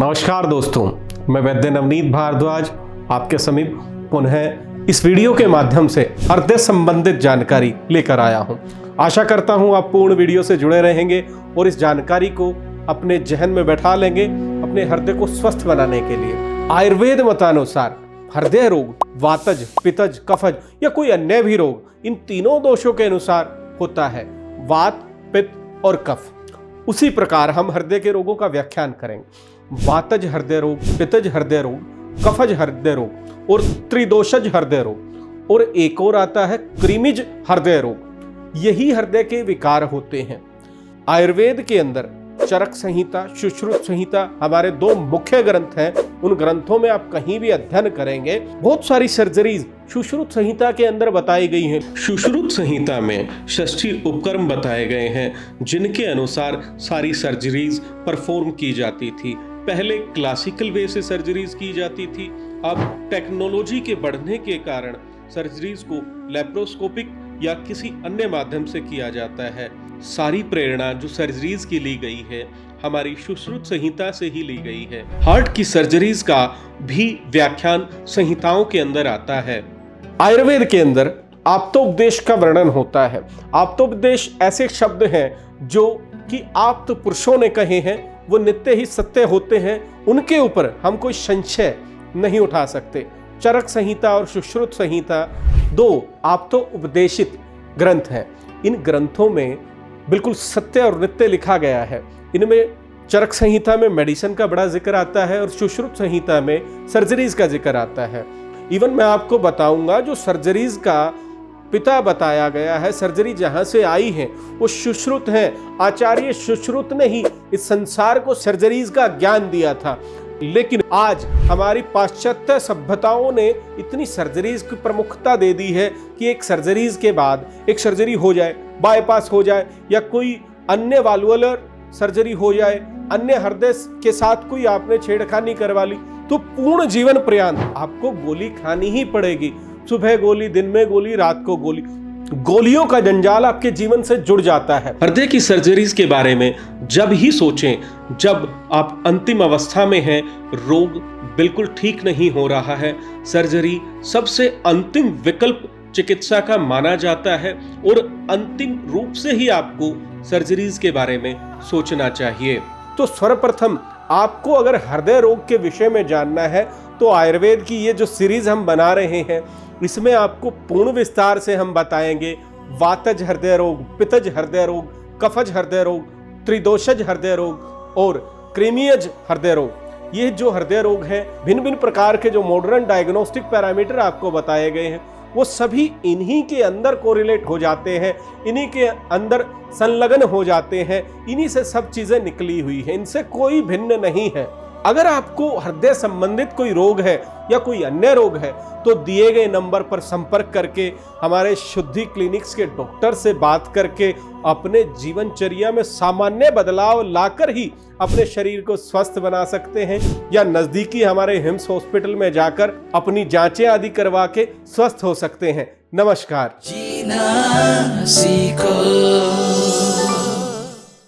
नमस्कार दोस्तों, मैं वैद्य नवनीत भारद्वाज आपके समीप पुनः इस वीडियो के माध्यम से हृदय संबंधित जानकारी लेकर आया हूं। आशा करता हूं आप पूर्ण वीडियो से जुड़े रहेंगे और इस जानकारी को अपने जहन में बैठा लेंगे अपने हृदय को स्वस्थ बनाने के लिए। आयुर्वेद मतानुसार हृदय रोग, वातज, पित्तज, कफज या कोई अन्य भी रोग, इन तीनों दोषों के अनुसार होता है, वात, पित्त और कफ। उसी प्रकार हम हृदय के रोगों का व्याख्यान करेंगे। वातज हृदय रोग, पित्तज हृदय रोग, कफज हृदय रोग और त्रिदोषज हृदय रोग, और एक और आता है कृमिज हृदय रोग। यही हृदय के विकार होते हैं। आयुर्वेद के अंदर चरक संहिता, सुश्रुत संहिता हमारे दो मुख्य ग्रंथ हैं। उन ग्रंथों में आप कहीं भी अध्ययन करेंगे, बहुत सारी सर्जरीज सुश्रुत संहिता के अंदर बताई गई हैं। सुश्रुत संहिता में 60 उपक्रम बताए गए हैं जिनके अनुसार सारी सर्जरीज परफॉर्म की जाती थी। पहले क्लासिकल वे से सर्जरीज की जाती थी, अब टेक्नोलॉजी के बढ़ने के कारण सर्जरीज को लेप्रोस्कोपिक या किसी अन्य माध्यम से किया जाता है। सारी प्रेरणा जो सर्जरीज की ली गई है हमारी सुश्रुत संहिता से ही ली गई है। हार्ट की सर्जरीज का भी व्याख्यान संहिताओं के अंदर आता है। आयुर्वेद के अंदर आप्तोपदेश का वर्णन होता है। आप्तोपदेश ऐसे शब्द हैं जो कि आप्त पुरुषों ने कहे हैं, वो नित्य ही सत्य होते हैं, उनके ऊपर हम कोई संशय नहीं उठा सकते। चरक संहिता और सुश्रुत संहिता दो आप्तो उपदेशित ग्रंथ हैं। इन ग्रंथों में बिल्कुल सत्य और नित्य लिखा गया है। इनमें चरक संहिता में मेडिसिन का बड़ा जिक्र आता है और सुश्रुत संहिता में सर्जरीज का जिक्र आता है। इवन मैं आपको बताऊंगा जो सर्जरीज का पिता बताया गया है, सर्जरी जहां से आई है वो सुश्रुत है। आचार्य सुश्रुत ने ही इस संसार को सर्जरीज का ज्ञान दिया था। लेकिन आज हमारी पाश्चात्य सभ्यताओं ने इतनी सर्जरीज की प्रमुखता दे दी है कि एक सर्जरीज के बाद एक सर्जरी हो जाए, बाईपास हो जाए या कोई अन्य वाल्वुलर सर्जरी हो जाए, अन्य हृदय के साथ कोई आपने छेड़खानी करवा ली, तो पूर्ण जीवन पर्यंत आपको गोली खानी ही पड़ेगी। सुबह गोली, दिन में गोली, रात को गोली। गोलियों का जंजाल आपके जीवन से जुड़ जाता है। हृदय की सर्जरीज के बारे में जब ही सोचें जब आप अंतिम अवस्था में हैं, रोग बिल्कुल ठीक नहीं हो रहा है, सर्जरी सबसे अंतिम विकल्प चिकित्सा का माना जाता है और अंतिम रूप से ही आपको सर्जरीज के बारे में सोचना चाहिए। तो सर्वप्रथम आपको अगर हृदय रोग के विषय में जानना है तो आयुर्वेद की ये जो सीरीज हम बना रहे हैं इसमें आपको पूर्ण विस्तार से हम बताएंगे वातज हृदय रोग, पित्तज हृदय रोग, कफज हृदय रोग, त्रिदोषज हृदय रोग और क्रीमियज हृदय रोग। ये जो हृदय रोग है, भिन्न भिन्न प्रकार के जो मॉडर्न डायग्नोस्टिक पैरामीटर आपको बताए गए हैं वो सभी इन्हीं के अंदर कोरिलेट हो जाते हैं, इन्हीं के अंदर संलग्न हो जाते हैं, इन्हीं से सब चीजें निकली हुई हैं, इनसे कोई भिन्न नहीं है। अगर आपको हृदय संबंधित कोई रोग है या कोई अन्य रोग है तो दिए गए नंबर पर संपर्क करके हमारे शुद्धि क्लिनिक्स के डॉक्टर से बात करके अपने जीवनचर्या में सामान्य बदलाव लाकर ही अपने शरीर को स्वस्थ बना सकते हैं, या नजदीकी हमारे हिम्स हॉस्पिटल में जाकर अपनी जांचें आदि करवा के स्वस्थ हो सकते हैं। नमस्कार। जीना सीखो।